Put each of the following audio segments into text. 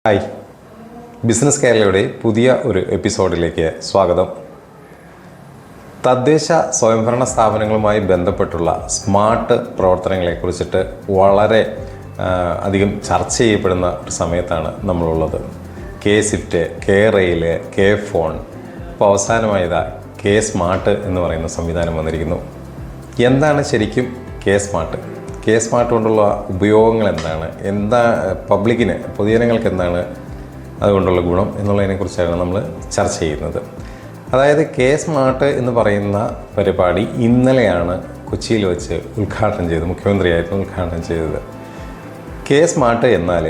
Hi, business കേരളയുടെ പുതിയ ഒരു എപ്പിസോഡിലേക്ക് സ്വാഗതം. തദ്ദേശ സ്വയംഭരണ സ്ഥാപനങ്ങളുമായി ബന്ധപ്പെട്ടുള്ള സ്മാർട്ട് പ്രവർത്തനങ്ങളെക്കുറിച്ചിട്ട് വളരെ അധികം ചർച്ച ചെയ്യപ്പെടുന്ന ഒരു സമയത്താണ് നമ്മളുള്ളത്. കെ-സ്വിഫ്റ്റ്, കെ-റെയിൽ, കെ-ഫോൺ, ഇപ്പോൾ അവസാനമായതാ കെ-സ്മാർട്ട് എന്ന് പറയുന്ന സംവിധാനം വന്നിരിക്കുന്നു. എന്താണ് ശരിക്കും കെ-സ്മാർട്ട്? കെ-സ്മാർട്ട് കൊണ്ടുള്ള ഉപയോഗങ്ങൾ എന്താണ്, പബ്ലിക്കിന്, പൊതുജനങ്ങൾക്ക് എന്താണ് അതുകൊണ്ടുള്ള ഗുണം എന്നുള്ളതിനെക്കുറിച്ചാണ് നമ്മൾ ചർച്ച ചെയ്യുന്നത്. അതായത് കെ-സ്മാർട്ട് എന്ന് പറയുന്ന പരിപാടി ഇന്നലെയാണ് കൊച്ചിയിൽ വെച്ച് ഉദ്ഘാടനം ചെയ്തത്. മുഖ്യമന്ത്രിയായിരുന്നു ഉദ്ഘാടനം ചെയ്തത്. കെ-സ്മാർട്ട് എന്നാൽ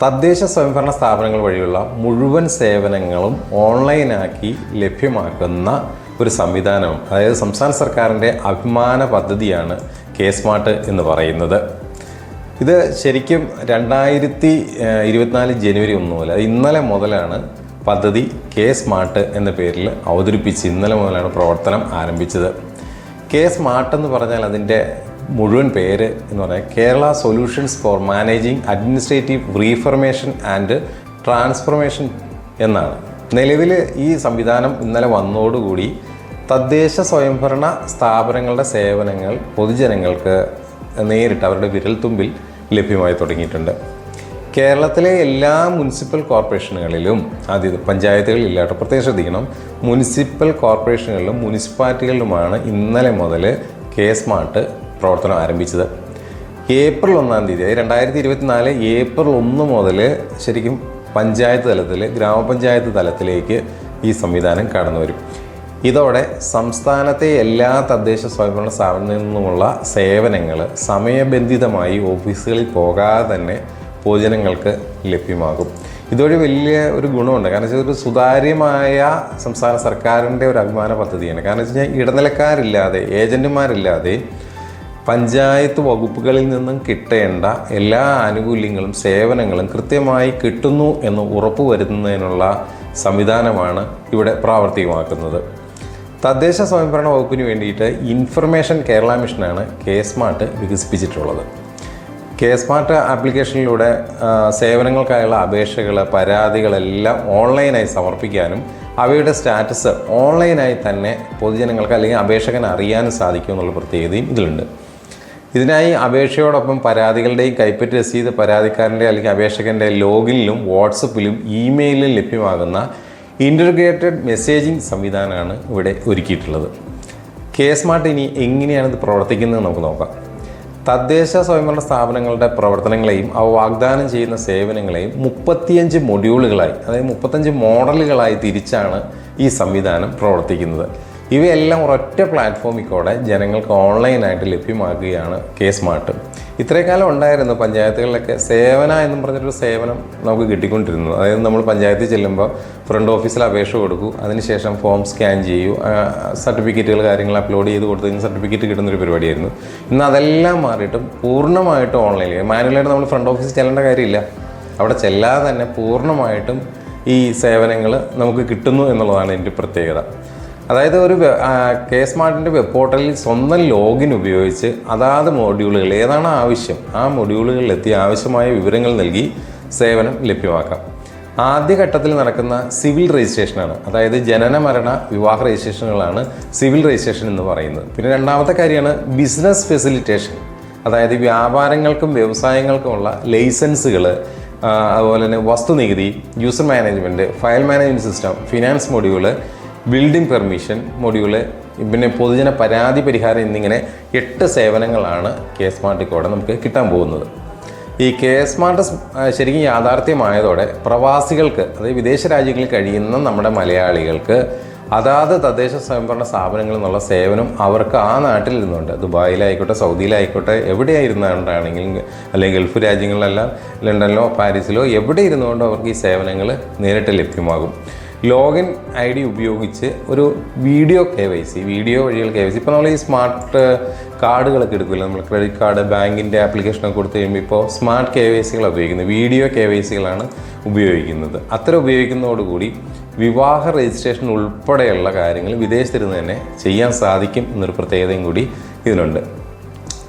തദ്ദേശ സ്വയംഭരണ സ്ഥാപനങ്ങൾ വഴിയുള്ള മുഴുവൻ സേവനങ്ങളും ഓൺലൈനാക്കി ലഭ്യമാക്കുന്ന ഒരു സംവിധാനം. അതായത് സംസ്ഥാന സർക്കാരിൻ്റെ അഭിമാന പദ്ധതിയാണ് കെ-സ്മാർട്ട് എന്ന് പറയുന്നത്. ഇത് ശരിക്കും 2024 ജനുവരി 1 മുതൽ, ഇന്നലെ മുതലാണ് പദ്ധതി കെ-സ്മാർട്ട് എന്ന പേരിൽ അവതരിപ്പിച്ച് ഇന്നലെ മുതലാണ് പ്രവർത്തനം ആരംഭിച്ചത്. കെ-സ്മാർട്ട് എന്ന് പറഞ്ഞാൽ അതിൻ്റെ മുഴുവൻ പേര് എന്ന് പറഞ്ഞാൽ Kerala solutions for managing administrative reformation and transformation എന്നാണ്. നിലവിൽ ഈ സംവിധാനം ഇന്നലെ വന്നതോടുകൂടി തദ്ദേശ സ്വയംഭരണ സ്ഥാപനങ്ങളുടെ സേവനങ്ങൾ പൊതുജനങ്ങൾക്ക് നേരിട്ട് അവരുടെ വിരൽത്തുമ്പിൽ ലഭ്യമായി തുടങ്ങിയിട്ടുണ്ട്. കേരളത്തിലെ എല്ലാ മുനിസിപ്പൽ കോർപ്പറേഷനുകളിലും, പഞ്ചായത്തുകളില്ലാട്ടോ, പ്രത്യേകം ശ്രദ്ധിക്കണം, മുനിസിപ്പൽ കോർപ്പറേഷനുകളിലും മുനിസിപ്പാലിറ്റികളിലുമാണ് ഇന്നലെ മുതൽ കെ-സ്മാർട്ട് പ്രവർത്തനം ആരംഭിച്ചത്. ഏപ്രിൽ 1 തീയതി, 2024 ഏപ്രിൽ 1 മുതൽ ശരിക്കും പഞ്ചായത്ത് തലത്തിൽ, ഗ്രാമപഞ്ചായത്ത് തലത്തിലേക്ക് ഈ സംവിധാനം കടന്നു വരും. ഇതോടെ സംസ്ഥാനത്തെ എല്ലാ തദ്ദേശ സ്വയംഭരണ സ്ഥാപനങ്ങളിൽ നിന്നുമുള്ള സേവനങ്ങൾ സമയബന്ധിതമായി ഓഫീസുകളിൽ പോകാതെ തന്നെ പൊതുജനങ്ങൾക്ക് ലഭ്യമാകും. ഇതൊരു വലിയ ഒരു ഗുണമുണ്ട്. കാരണം വെച്ചാൽ ഒരു സുതാര്യമായ സംസ്ഥാന സർക്കാരിൻ്റെ ഒരു അഭിമാന പദ്ധതിയാണ്. കാരണം വെച്ച് കഴിഞ്ഞാൽ ഇടനിലക്കാരില്ലാതെ, ഏജൻറ്റുമാരില്ലാതെ പഞ്ചായത്ത് വകുപ്പുകളിൽ നിന്നും കിട്ടേണ്ട എല്ലാ ആനുകൂല്യങ്ങളും സേവനങ്ങളും കൃത്യമായി കിട്ടുന്നു എന്ന് ഉറപ്പുവരുത്തുന്നതിനുള്ള സംവിധാനമാണ് ഇവിടെ പ്രാവർത്തികമാക്കുന്നത്. തദ്ദേശ സ്വയംഭരണ വകുപ്പിന് വേണ്ടിയിട്ട് ഇൻഫർമേഷൻ കേരള മിഷനാണ് കെ-സ്മാർട്ട് വികസിപ്പിച്ചിട്ടുള്ളത്. കെ-സ്മാർട്ട് ആപ്ലിക്കേഷനിലൂടെ സേവനങ്ങൾക്കായുള്ള അപേക്ഷകൾ, പരാതികളെല്ലാം ഓൺലൈനായി സമർപ്പിക്കാനും അവയുടെ സ്റ്റാറ്റസ് ഓൺലൈനായി തന്നെ പൊതുജനങ്ങൾക്ക് അല്ലെങ്കിൽ അപേക്ഷകന് അറിയാനും സാധിക്കും എന്നുള്ള പ്രത്യേകതയും ഇതിലുണ്ട്. ഇതിനായി അപേക്ഷയോടൊപ്പം പരാതികളുടെയും കൈപ്പറ്റ് രസീത് പരാതിക്കാരൻ്റെ അല്ലെങ്കിൽ അപേക്ഷകൻ്റെ ലോഗിനിലും വാട്സപ്പിലും ഇമെയിലിലും ലഭ്യമാകുന്ന ഇൻ്റർഗ്രേറ്റഡ് മെസ്സേജിംഗ് സംവിധാനമാണ് ഇവിടെ ഒരുക്കിയിട്ടുള്ളത്. കെ-സ്മാർട്ട് ഇനി എങ്ങനെയാണ് ഇത് പ്രവർത്തിക്കുന്നത് നമുക്ക് നോക്കാം. തദ്ദേശ സ്വയംഭരണ സ്ഥാപനങ്ങളുടെ പ്രവർത്തനങ്ങളെയും അവ വാഗ്ദാനം ചെയ്യുന്ന സേവനങ്ങളെയും 35 മൊഡ്യൂളുകളായി, അതായത് 35 മോഡലുകളായി തിരിച്ചാണ് ഈ സംവിധാനം പ്രവർത്തിക്കുന്നത്. ഇവയെല്ലാം ഒരൊറ്റ പ്ലാറ്റ്ഫോമിൽ കൂടെ ജനങ്ങൾക്ക് ഓൺലൈനായിട്ട് ലഭ്യമാക്കുകയാണ് കെ-സ്മാർട്ട്. ഇത്രയും കാലം ഉണ്ടായിരുന്നു പഞ്ചായത്തുകളിലൊക്കെ സേവന എന്നും പറഞ്ഞിട്ടൊരു സേവനം നമുക്ക് കിട്ടിക്കൊണ്ടിരുന്നു. അതായത് നമ്മൾ പഞ്ചായത്തിൽ ചെല്ലുമ്പോൾ ഫ്രണ്ട് ഓഫീസിൽ അപേക്ഷ കൊടുക്കൂ, അതിനുശേഷം ഫോം സ്കാൻ ചെയ്യൂ, സർട്ടിഫിക്കറ്റുകൾ കാര്യങ്ങൾ അപ്ലോഡ് ചെയ്ത് കൊടുത്തതിന് സർട്ടിഫിക്കറ്റ് കിട്ടുന്നൊരു പരിപാടിയായിരുന്നു. ഇന്ന് അതെല്ലാം മാറിയിട്ടും പൂർണ്ണമായിട്ടും ഓൺലൈനിൽ, മാനുവലായിട്ട് നമ്മൾ ഫ്രണ്ട് ഓഫീസിൽ ചെല്ലേണ്ട കാര്യമില്ല. അവിടെ ചെല്ലാതെ തന്നെ പൂർണ്ണമായിട്ടും ഈ സേവനങ്ങൾ നമുക്ക് കിട്ടുന്നു എന്നുള്ളതാണ് എൻ്റെ പ്രത്യേകത. അതായത് ഒരു കെ-സ്മാർട്ടിൻ്റെ വെബ് പോർട്ടലിൽ സ്വന്തം ലോഗിൻ ഉപയോഗിച്ച് അതാത് മൊഡ്യൂളുകൾ ഏതാണ് ആവശ്യം ആ മൊഡ്യൂളുകളിലെത്തി ആവശ്യമായ വിവരങ്ങൾ നൽകി സേവനം ലഭ്യമാക്കാം. ആദ്യഘട്ടത്തിൽ നടക്കുന്ന സിവിൽ രജിസ്ട്രേഷനാണ്, അതായത് ജനന മരണ വിവാഹ രജിസ്ട്രേഷനുകളാണ് സിവിൽ രജിസ്ട്രേഷൻ എന്ന് പറയുന്നത്. പിന്നെ രണ്ടാമത്തെ കാര്യമാണ് ബിസിനസ് ഫെസിലിറ്റേഷൻ, അതായത് വ്യാപാരങ്ങൾക്കും വ്യവസായങ്ങൾക്കുമുള്ള ലൈസൻസുകൾ, അതുപോലെ തന്നെ വസ്തുനികുതി, user management, file management system, finance module, building permission module, പിന്നെ പൊതുജന പരാതി പരിഹാരം എന്നിങ്ങനെ 8 സേവനങ്ങളാണ് കെ-സ്മാർട്ടിൽ കൂടെ നമുക്ക് കിട്ടാൻ പോകുന്നത്. ഈ കെ-സ്മാർട്ട് ശരിക്കും യാഥാർത്ഥ്യമായതോടെ പ്രവാസികൾക്ക്, അതായത് വിദേശ രാജ്യങ്ങളിൽ കഴിയുന്ന നമ്മുടെ മലയാളികൾക്ക് അതാത് തദ്ദേശ സ്വയംഭരണ സ്ഥാപനങ്ങളിൽ നിന്നുള്ള സേവനം അവർക്ക് ആ നാട്ടിൽ ഇരുന്നുണ്ട്, ദുബായിലായിക്കോട്ടെ, സൗദിയിലായിക്കോട്ടെ, എവിടെയായിരുന്നുകൊണ്ടാണെങ്കിലും, അല്ലെങ്കിൽ ഗൾഫ് രാജ്യങ്ങളിലെല്ലാം, ലണ്ടനിലോ പാരീസിലോ എവിടെ ഇരുന്നുകൊണ്ടോ അവർക്ക് ഈ സേവനങ്ങൾ നേരിട്ട് ലഭ്യമാകും. ലോഗിൻ ID ഉപയോഗിച്ച് ഒരു വീഡിയോ KYC, വീഡിയോ വഴികൾ KYC, ഇപ്പോൾ നമ്മൾ ഈ സ്മാർട്ട് കാർഡുകളൊക്കെ എടുക്കില്ല, നമ്മൾ ക്രെഡിറ്റ് കാർഡ്, ബാങ്കിൻ്റെ ആപ്ലിക്കേഷനൊക്കെ കൊടുത്തു കഴിയുമ്പോൾ ഇപ്പോൾ സ്മാർട്ട് KYCകളാണ് ഉപയോഗിക്കുന്നത്, വീഡിയോ KYCകളാണ് ഉപയോഗിക്കുന്നത്. അത്തരം ഉപയോഗിക്കുന്നതോടുകൂടി വിവാഹ രജിസ്ട്രേഷൻ ഉൾപ്പെടെയുള്ള കാര്യങ്ങൾ വിദേശത്തിരുന്ന് തന്നെ ചെയ്യാൻ സാധിക്കും എന്നൊരു പ്രത്യേകതയും കൂടി ഇതിനുണ്ട്.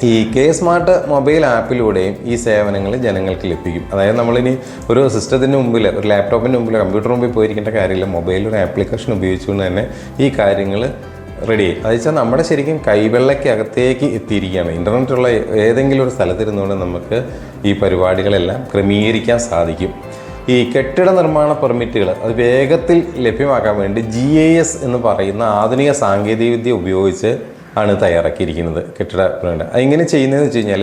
ഈ കെ സ്മാർട്ട് മൊബൈൽ ആപ്പിലൂടെയും ഈ സേവനങ്ങൾ ജനങ്ങൾക്ക് ലഭിക്കും. അതായത് നമ്മളിനി ഒരു സിസ്റ്റത്തിൻ്റെ മുമ്പിൽ, ഒരു ലാപ്ടോപ്പിൻ്റെ മുമ്പിൽ, കമ്പ്യൂട്ടർ മുമ്പിൽ പോയിരിക്കേണ്ട കാര്യമില്ല. മൊബൈലിൽ ഒരു ആപ്ലിക്കേഷൻ ഉപയോഗിച്ചുകൊണ്ട് തന്നെ ഈ കാര്യങ്ങൾ റെഡിയായി. അത് വെച്ചാൽ നമ്മുടെ ശരിക്കും കൈവെള്ളയ്ക്കകത്തേക്ക് എത്തിയിരിക്കുകയാണ്. ഇൻ്റർനെറ്റുള്ള ഏതെങ്കിലും ഒരു സ്ഥലത്തിരുന്നുകൊണ്ട് നമുക്ക് ഈ പരിപാടികളെല്ലാം ക്രമീകരിക്കാൻ സാധിക്കും. ഈ കെട്ടിട നിർമ്മാണ പെർമിറ്റുകൾ അത് വേഗത്തിൽ ലഭ്യമാക്കാൻ വേണ്ടി GIS എന്ന് പറയുന്ന ആധുനിക സാങ്കേതികവിദ്യ ഉപയോഗിച്ച് ആണ് തയ്യാറാക്കിയിരിക്കുന്നത് കെട്ടിട പെർമിറ്റ്. അതെങ്ങനെ ചെയ്യുന്നതെന്ന് വെച്ച് കഴിഞ്ഞാൽ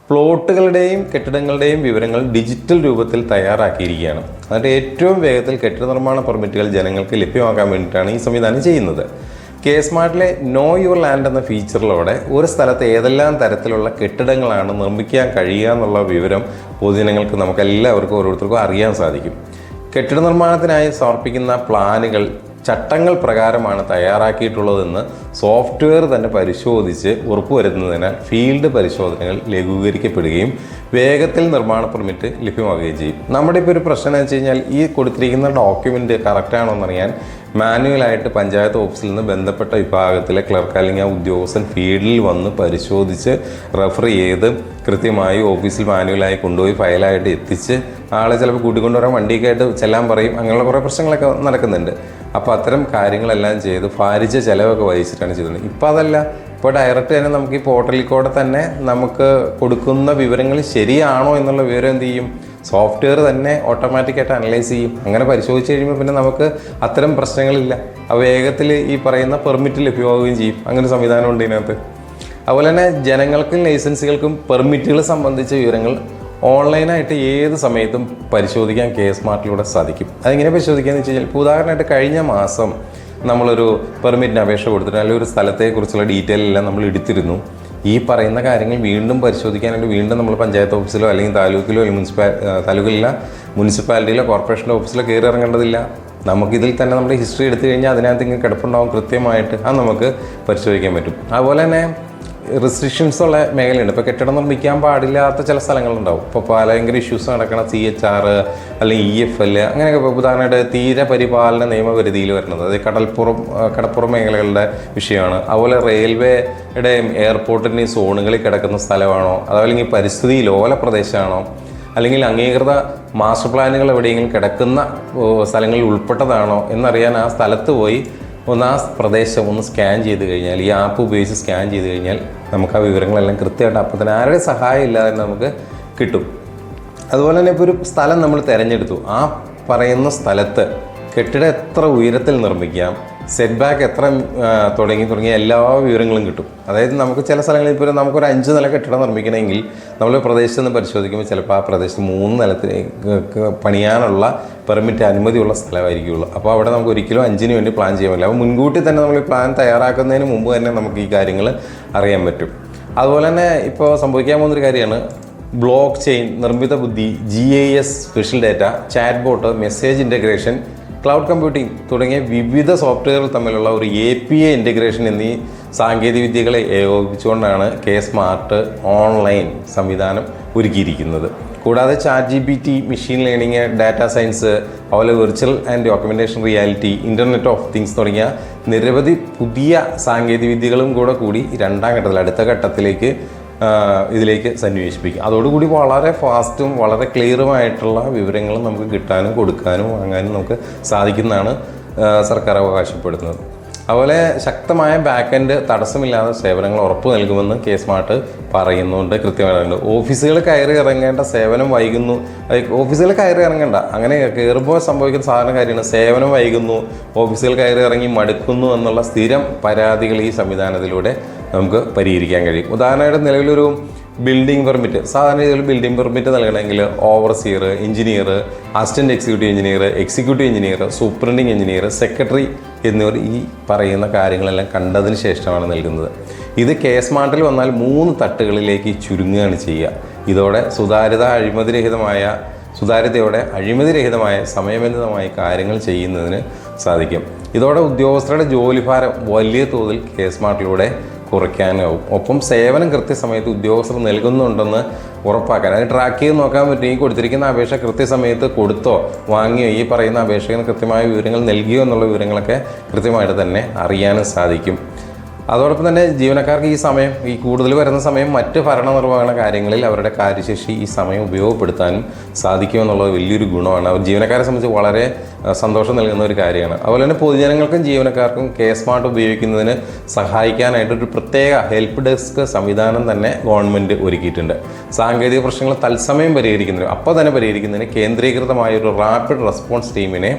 പ്ലോട്ടുകളുടെയും കെട്ടിടങ്ങളുടെയും വിവരങ്ങൾ ഡിജിറ്റൽ രൂപത്തിൽ തയ്യാറാക്കിയിരിക്കുകയാണ്. എന്നിട്ട് ഏറ്റവും വേഗത്തിൽ കെട്ടിട നിർമ്മാണ പെർമിറ്റുകൾ ജനങ്ങൾക്ക് ലഭ്യമാക്കാൻ വേണ്ടിയിട്ടാണ് ഈ സംവിധാനം ചെയ്യുന്നത്. കെ സ്മാർട്ടിലെ നോ യുവർ ലാൻഡ് എന്ന ഫീച്ചറിലൂടെ ഒരു സ്ഥലത്ത് ഏതെല്ലാം തരത്തിലുള്ള കെട്ടിടങ്ങളാണ് നിർമ്മിക്കാൻ കഴിയുക എന്നുള്ള വിവരം പൊതുജനങ്ങൾക്ക് നമുക്കെല്ലാവർക്കും ഓരോരുത്തർക്കും അറിയാൻ സാധിക്കും. കെട്ടിട നിർമ്മാണത്തിനായി സമർപ്പിക്കുന്ന പ്ലാനുകൾ ചട്ടങ്ങൾ പ്രകാരമാണ് തയ്യാറാക്കിയിട്ടുള്ളതെന്ന് സോഫ്റ്റ്വെയർ തന്നെ പരിശോധിച്ച് ഉറപ്പുവരുത്തുന്നതിനാൽ ഫീൽഡ് പരിശോധനകൾ ലഘൂകരിക്കപ്പെടുകയും വേഗത്തിൽ നിർമ്മാണ പെർമിറ്റ് ലഭ്യമാവുകയും ചെയ്യും. നമ്മുടെ ഇപ്പോൾ ഒരു പ്രശ്നം എന്ന് വെച്ച് കഴിഞ്ഞാൽ ഈ കൊടുത്തിരിക്കുന്ന ഡോക്യുമെൻ്റ് കറക്റ്റാണോ എന്നറിയാൻ മാനുവലായിട്ട് പഞ്ചായത്ത് ഓഫീസിൽ നിന്ന് ബന്ധപ്പെട്ട വിഭാഗത്തിലെ ക്ലർക്ക് അല്ലെങ്കിൽ ആ ഉദ്യോഗസ്ഥൻ ഫീൽഡിൽ വന്ന് പരിശോധിച്ച് റെഫർ ചെയ്ത് കൃത്യമായി ഓഫീസിൽ മാനുവലായി കൊണ്ടുപോയി ഫയലായിട്ട് എത്തിച്ച് ആളെ ചിലപ്പോൾ കൂട്ടിക്കൊണ്ടുവരാൻ വണ്ടിയൊക്കെ ആയിട്ട് ചെല്ലാൻ പറയും. അങ്ങനെയുള്ള കുറേ പ്രശ്നങ്ങളൊക്കെ നടക്കുന്നുണ്ട്. അപ്പോൾ അത്തരം കാര്യങ്ങളെല്ലാം ചെയ്ത് ഭാരിച്ച ചിലവൊക്കെ വഹിച്ചിട്ടാണ് ചെയ്തത്. ഇപ്പോൾ അതല്ല, ഇപ്പോൾ ഡയറക്റ്റ് തന്നെ നമുക്ക് ഈ പോർട്ടലിൽ കൂടെ തന്നെ നമുക്ക് കൊടുക്കുന്ന വിവരങ്ങൾ ശരിയാണോ എന്നുള്ള വിവരം എന്ത് ചെയ്യും, സോഫ്റ്റ്വെയർ തന്നെ ഓട്ടോമാറ്റിക്കായിട്ട് അനലൈസ് ചെയ്യും. അങ്ങനെ പരിശോധിച്ച് കഴിയുമ്പോൾ പിന്നെ നമുക്ക് അത്തരം പ്രശ്നങ്ങളില്ല. വേഗത്തിൽ ഈ പറയുന്ന പെർമിറ്റ് ലഭ്യമാവുകയും ചെയ്യും. അങ്ങനെ സംവിധാനമുണ്ട് ഇതിനകത്ത്. അതുപോലെ തന്നെ ജനങ്ങൾക്കും ലൈസൻസുകൾക്കും പെർമിറ്റുകൾ സംബന്ധിച്ച വിവരങ്ങൾ ഓൺലൈനായിട്ട് ഏത് സമയത്തും പരിശോധിക്കാൻ കെ സ്മാർട്ടിലൂടെ സാധിക്കും. അതെങ്ങനെ പരിശോധിക്കാമെന്ന് വെച്ച് കഴിഞ്ഞാൽ, ഇപ്പോൾ ഉദാഹരണമായിട്ട് കഴിഞ്ഞ മാസം നമ്മളൊരു പെർമിറ്റിന് അപേക്ഷ കൊടുത്തിട്ട് അല്ലെങ്കിൽ ഒരു സ്ഥലത്തെക്കുറിച്ചുള്ള ഡീറ്റെയിൽ എല്ലാം നമ്മൾ എടുത്തിരുന്നു. ഈ പറയുന്ന കാര്യങ്ങൾ വീണ്ടും പരിശോധിക്കാനായിട്ട് വീണ്ടും നമ്മൾ പഞ്ചായത്ത് ഓഫീസിലോ അല്ലെങ്കിൽ താലൂക്കിലോ അല്ലെങ്കിൽ മുനിസിപ്പാലിറ്റിയിലോ കോർപ്പറേഷൻ്റെ ഓഫീസിലോ കയറി ഇറങ്ങേണ്ടതില്ല. നമുക്കിതിൽ തന്നെ നമ്മുടെ ഹിസ്റ്ററി എടുത്തു കഴിഞ്ഞാൽ അതിനകത്ത് ഇങ്ങനെ കിടപ്പുണ്ടാവും കൃത്യമായിട്ട്. അത് നമുക്ക് പരിശോധിക്കാൻ പറ്റും. അതുപോലെ തന്നെ റെസ്ട്രിക്ഷൻസ് ഉള്ള മേഖലയുണ്ട്. ഇപ്പോൾ കെട്ടിടം നിർമ്മിക്കാൻ പാടില്ലാത്ത ചില സ്ഥലങ്ങളുണ്ടാവും. ഇപ്പോൾ ഭയങ്കര ഇഷ്യൂസ് നടക്കണ CHR അല്ലെങ്കിൽ EFL അങ്ങനെയൊക്കെ. ഇപ്പോൾ ഉദാഹരണമായിട്ട് തീരപരിപാലന നിയമപരിധിയിൽ വരുന്നത് അത് കടപ്പുറം മേഖലകളുടെ വിഷയമാണ്. അതുപോലെ റെയിൽവേയുടെയും എയർപോർട്ടിൻ്റെയും സോണുകളിൽ കിടക്കുന്ന സ്ഥലമാണോ, അതല്ലെങ്കിൽ പരിസ്ഥിതി ലോല പ്രദേശമാണോ, അല്ലെങ്കിൽ അംഗീകൃത മാസ്റ്റർ പ്ലാനുകൾ എവിടെയെങ്കിലും കിടക്കുന്ന സ്ഥലങ്ങളിൽ ഉൾപ്പെട്ടതാണോ എന്നറിയാൻ ആ സ്ഥലത്ത് പോയി ഒന്ന് ആ പ്രദേശം ഒന്ന് സ്കാൻ ചെയ്ത് കഴിഞ്ഞാൽ, ഈ ആപ്പ് ഉപയോഗിച്ച് സ്കാൻ ചെയ്ത് കഴിഞ്ഞാൽ നമുക്ക് ആ വിവരങ്ങളെല്ലാം കൃത്യമായിട്ട് അപ്പോൾ തന്നെ ആരുടെ സഹായം ഇല്ലാതെ നമുക്ക് കിട്ടും. അതുപോലെ തന്നെ ഇപ്പോൾ ഒരു സ്ഥലം നമ്മൾ തിരഞ്ഞെടുത്തു. ആ പറയുന്ന സ്ഥലത്ത് കെട്ടിടം എത്ര ഉയരത്തിൽ നിർമ്മിക്കാം, സെറ്റ് ബാക്ക് എത്ര തുടങ്ങിയ എല്ലാ വിവരങ്ങളും കിട്ടും. അതായത് നമുക്ക് ചില സ്ഥലങ്ങളിൽ ഇപ്പോൾ നമുക്കൊരു 5 നില കെട്ടിടം നിർമ്മിക്കണമെങ്കിൽ നമ്മൾ പ്രദേശത്ത് നിന്ന് പരിശോധിക്കുമ്പോൾ ചിലപ്പോൾ ആ പ്രദേശത്ത് 3 നിലത്തിലേക്ക് പണിയാനുള്ള പെർമിറ്റ് അനുമതിയുള്ള സ്ഥലമായിരിക്കുള്ളൂ. അപ്പോൾ അവിടെ നമുക്ക് ഒരിക്കലും 5-ന് വേണ്ടി പ്ലാൻ ചെയ്യാൻ പറ്റില്ല. അപ്പോൾ മുൻകൂട്ടി തന്നെ നമ്മൾ ഈ പ്ലാൻ തയ്യാറാക്കുന്നതിന് മുമ്പ് തന്നെ നമുക്ക് ഈ കാര്യങ്ങൾ അറിയാൻ പറ്റും. അതുപോലെ തന്നെ ഇപ്പോൾ സംഭവിക്കാൻ പോകുന്നൊരു കാര്യമാണ് ബ്ലോക്ക് ചെയിൻ, നിർമ്മിത ബുദ്ധി, GIS, special data, chat bot, message integration, cloud computing തുടങ്ങിയ വിവിധ സോഫ്റ്റ്വെയറുകൾ തമ്മിലുള്ള ഒരു API ഇൻ്റഗ്രേഷൻ എന്നീ സാങ്കേതികവിദ്യകളെ ഏകോപിപ്പിച്ചുകൊണ്ടാണ് കെ സ്മാർട്ട് ഓൺലൈൻ സംവിധാനം ഒരുക്കിയിരിക്കുന്നത്. കൂടാതെ ChatGPT, machine learning, data science, അതുപോലെ virtual and documentation reality, internet of things തുടങ്ങിയ നിരവധി പുതിയ സാങ്കേതികവിദ്യകളും കൂടി രണ്ടാം ഘട്ടത്തിൽ അടുത്ത ഘട്ടത്തിലേക്ക് ഇതിലേക്ക് സന്നിവേശിപ്പിക്കും. അതോടുകൂടി വളരെ ഫാസ്റ്റും വളരെ ക്ലിയറുമായിട്ടുള്ള വിവരങ്ങൾ നമുക്ക് കിട്ടാനും കൊടുക്കാനും വാങ്ങാനും നമുക്ക് സാധിക്കുന്നതാണ് സർക്കാർ അവകാശപ്പെടുന്നത്. അതുപോലെ ശക്തമായ ബാക്ക്-എൻഡ് തടസ്സമില്ലാതെ സേവനങ്ങൾ ഉറപ്പു നൽകുമെന്ന് കെ സ്മാർട്ട് പറയുന്നുണ്ട്, കൃത്യമായിട്ടുണ്ട്. ഓഫീസുകൾ കയറി ഇറങ്ങേണ്ട സേവനം വൈകുന്നു, ഓഫീസുകൾ കയറി ഇറങ്ങേണ്ട, അങ്ങനെ കയറുമ്പോൾ സംഭവിക്കുന്ന സാധാരണ കാര്യമാണ് സേവനം വൈകുന്നു, ഓഫീസുകൾ കയറി ഇറങ്ങി മടുക്കുന്നു എന്നുള്ള സ്ഥിരം പരാതികൾ ഈ സംവിധാനത്തിലൂടെ നമുക്ക് പരിഹരിക്കാൻ കഴിയും. ഉദാഹരണമായിട്ട് നിലവിലൊരു ബിൽഡിംഗ് പെർമിറ്റ്, സാധാരണ രീതിയിൽ ബിൽഡിംഗ് പെർമിറ്റ് നൽകണമെങ്കിൽ overseer, engineer, assistant executive engineer, superintending engineer, secretary എന്നിവർ ഈ പറയുന്ന കാര്യങ്ങളെല്ലാം കണ്ടതിന് ശേഷമാണ് നൽകുന്നത്. ഇത് കെ സ്മാർട്ടിൽ വന്നാൽ 3 തട്ടുകളിലേക്ക് ചുരുങ്ങുകയാണ് ചെയ്യുക. ഇതോടെ സുതാര്യതയോടെ അഴിമതിരഹിതമായ സമയബന്ധിതമായ കാര്യങ്ങൾ ചെയ്യുന്നതിന് സാധിക്കും. ഇതോടെ ഉദ്യോഗസ്ഥരുടെ ജോലിഭാരം വലിയ തോതിൽ കെ സ്മാർട്ടിലൂടെ കുറയ്ക്കാനാവും. ഒപ്പം സേവനം കൃത്യസമയത്ത് ഉദ്യോഗസ്ഥർ നൽകുന്നുണ്ടെന്ന് ഉറപ്പാക്കാൻ, അത് ട്രാക്ക് ചെയ്ത് നോക്കാൻ പറ്റും. ഈ കൊടുത്തിരിക്കുന്ന അപേക്ഷ കൃത്യസമയത്ത് കൊടുത്തോ വാങ്ങിയോ, ഈ പറയുന്ന അപേക്ഷകന് കൃത്യമായ വിവരങ്ങൾ നൽകിയോ എന്നുള്ള വിവരങ്ങളൊക്കെ കൃത്യമായിട്ട് തന്നെ അറിയാനും സാധിക്കും. അതോടൊപ്പം തന്നെ ജീവനക്കാർക്ക് ഈ കൂടുതൽ വരുന്ന സമയം മറ്റ് ഭരണനിർവഹണ കാര്യങ്ങളിൽ അവരുടെ കാര്യശേഷി ഈ സമയം ഉപയോഗപ്പെടുത്താനും സാധിക്കുമെന്നുള്ളത് വലിയൊരു ഗുണമാണ്. അവർ ജീവനക്കാരെ സംബന്ധിച്ച് വളരെ സന്തോഷം നൽകുന്ന ഒരു കാര്യമാണ്. അതുപോലെ തന്നെ പൊതുജനങ്ങൾക്കും ജീവനക്കാർക്കും കെ സ്മാർട്ട് ഉപയോഗിക്കുന്നതിന് സഹായിക്കാനായിട്ട് ഒരു പ്രത്യേക ഹെൽപ്പ് ഡെസ്ക് സംവിധാനം തന്നെ ഗവൺമെൻറ് ഒരുക്കിയിട്ടുണ്ട്. സാങ്കേതിക പ്രശ്നങ്ങൾ തത്സമയം പരിഹരിക്കുന്നതിന് അപ്പോൾ തന്നെ പരിഹരിക്കുന്നതിന് കേന്ദ്രീകൃതമായ ഒരു റാപ്പിഡ് റെസ്പോൺസ് ടീമിനെ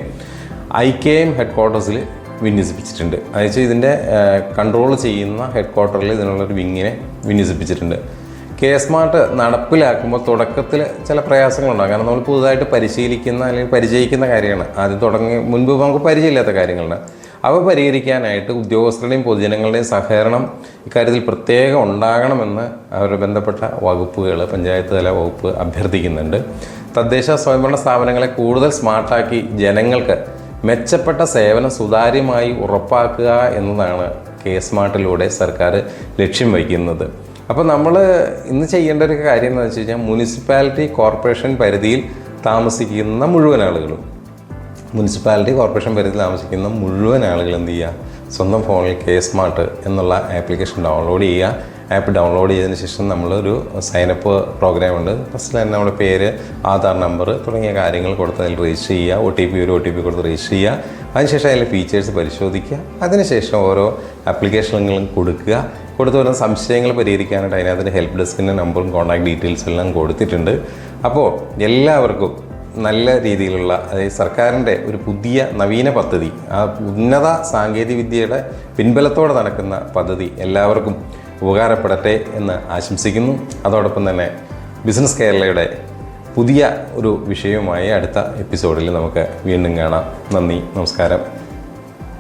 IKM ഹെഡ്ക്വാർട്ടേഴ്സിൽ വിന്യസിപ്പിച്ചിട്ടുണ്ട്. അതായത് ഇതിൻ്റെ കൺട്രോൾ ചെയ്യുന്ന ഹെഡ്ക്വാർട്ടറിൽ ഇതിനുള്ളൊരു വിങ്ങിനെ വിന്യസിപ്പിച്ചിട്ടുണ്ട്. കെ സ്മാർട്ട് നടപ്പിലാക്കുമ്പോൾ തുടക്കത്തിൽ ചില പ്രയാസങ്ങളുണ്ടാകും. കാരണം നമ്മൾ പുതുതായിട്ട് പരിശീലിക്കുന്ന അല്ലെങ്കിൽ പരിചയിക്കുന്ന കാര്യമാണ്. ആദ്യം മുൻപ് നമുക്ക് പരിചയമില്ലാത്ത കാര്യങ്ങളാണ്. അവ പരിഹരിക്കാനായിട്ട് ഉദ്യോഗസ്ഥരുടെയും പൊതുജനങ്ങളുടെയും സഹകരണം ഇക്കാര്യത്തിൽ പ്രത്യേകം ഉണ്ടാകണമെന്ന് അവരുടെ ബന്ധപ്പെട്ട വകുപ്പുകൾ, പഞ്ചായത്ത് തല വകുപ്പ് അഭ്യർത്ഥിക്കുന്നുണ്ട്. തദ്ദേശ സ്വയംഭരണ സ്ഥാപനങ്ങളെ കൂടുതൽ സ്മാർട്ടാക്കി ജനങ്ങൾക്ക് മെച്ചപ്പെട്ട സേവനം സുതാര്യമായി ഉറപ്പാക്കുക എന്നതാണ് കെ സ്മാർട്ടിലൂടെ സർക്കാർ ലക്ഷ്യം വയ്ക്കുന്നത്. അപ്പോൾ നമ്മൾ ഇന്ന് ചെയ്യേണ്ട ഒരു കാര്യം എന്ന് വെച്ച് കഴിഞ്ഞാൽ മുനിസിപ്പാലിറ്റി കോർപ്പറേഷൻ പരിധിയിൽ താമസിക്കുന്ന മുഴുവൻ ആളുകളും എന്ത് ചെയ്യുക, സ്വന്തം ഫോണിൽ കെ സ്മാർട്ട് എന്നുള്ള ആപ്ലിക്കേഷൻ ഡൗൺലോഡ് ചെയ്യുക. ആപ്പ് ഡൗൺലോഡ് ചെയ്തതിന് ശേഷം നമ്മളൊരു സൈനപ്പ് പ്രോഗ്രാം ഉണ്ട്. ഫസ്റ്റ് തന്നെ നമ്മുടെ പേര്, ആധാർ നമ്പർ തുടങ്ങിയ കാര്യങ്ങൾ കൊടുത്ത് അതിൽ രജിസ്റ്റർ ചെയ്യുക. ഒരു OTP കൊടുത്ത് രജിസ്റ്റർ ചെയ്യുക. അതിനുശേഷം അതിലെ ഫീച്ചേഴ്സ് പരിശോധിക്കുക. അതിനുശേഷം ഓരോ ആപ്ലിക്കേഷനുകളും കൊടുത്തു വരുന്ന സംശയങ്ങൾ പരിഹരിക്കാനായിട്ട് അതിനകത്ത് ഹെൽപ്പ് ഡെസ്കിൻ്റെ നമ്പറും കോൺടാക്ട് ഡീറ്റെയിൽസും എല്ലാം കൊടുത്തിട്ടുണ്ട്. അപ്പോൾ എല്ലാവർക്കും നല്ല രീതിയിലുള്ള, അതായത് സർക്കാരിൻ്റെ ഒരു പുതിയ നവീന പദ്ധതി, ആ ഉന്നത സാങ്കേതികവിദ്യയുടെ പിൻബലത്തോടെ നടക്കുന്ന പദ്ധതി എല്ലാവർക്കും ഉപകാരപ്പെടട്ടെ എന്ന് ആശംസിക്കുന്നു. അതോടൊപ്പം തന്നെ ബിസിനസ് കേരളയുടെ പുതിയ ഒരു വിഷയവുമായി അടുത്ത എപ്പിസോഡിൽ നമുക്ക് വീണ്ടും കാണാം. നന്ദി, നമസ്കാരം.